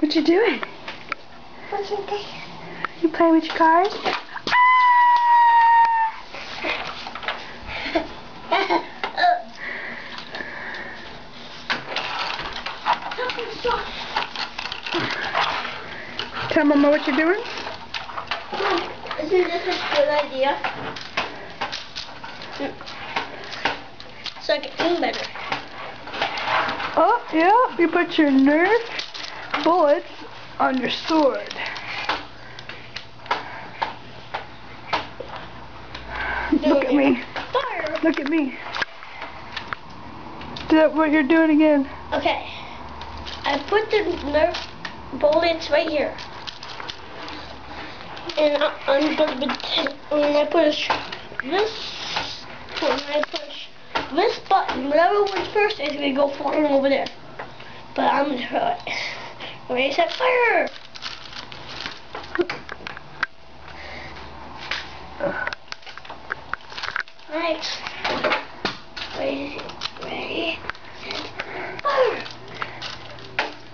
What you doing? You playing with your cars? Tell Mama what you're doing? Isn't this a good idea? So I can aim better. Oh, yeah, you put your Nerf bullets on your sword. Look at me. Fire! Look at me. Is that what you're doing again? Okay. I put the Nerf bullets right here. And I'm gonna be when I push this button, whatever one's first is gonna go flying over there. But I'm gonna throw it. Ready, set, fire! Nice. Ready, set, fire!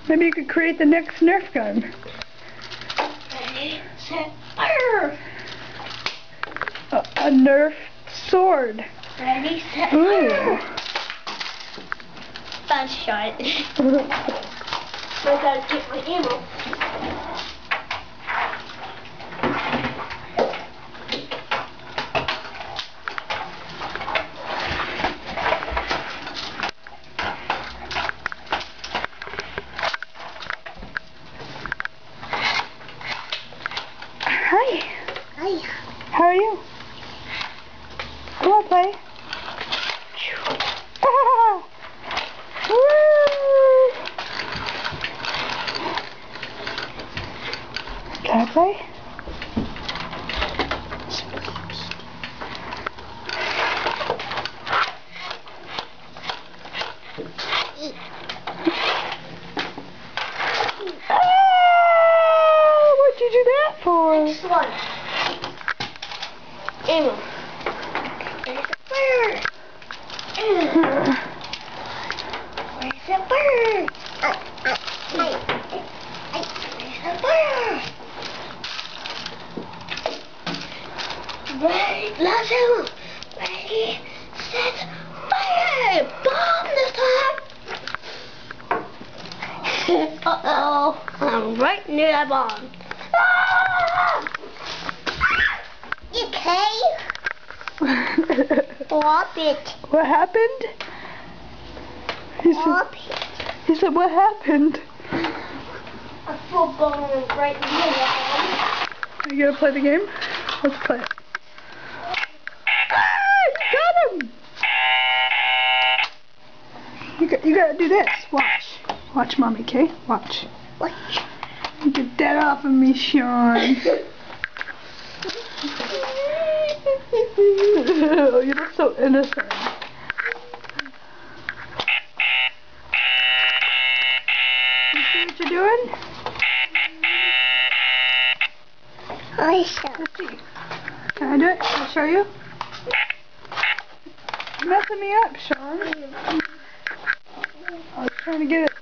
Maybe you could create the next Nerf gun. Ready, set, fire! A Nerf sword. Ready, set, Ooh. fire! Bad shot. I gotta get my ammo. Hi. Hi. How are you? Come on, play. Ah! Woo! Can I play? Ah! What'd you do that for? Next one. Ammo. Where's the fire? Where's the fire? Where's the fire? Ready, last ammo. Ready, set, fire! Bomb this time! Uh-oh, I'm right near that bomb. Ah! Okay. Stop it. What happened? He said, what happened? A football right near that Are you gonna play the game? Let's play it. Ah, you got him! You gotta do this. Watch. Watch, Mommy, okay? Watch. one. Get that off of me, Sean. You look so innocent. You see what you're doing? Let's see. Can I do it? I'll show you. You're messing me up, Sean. I was trying to get it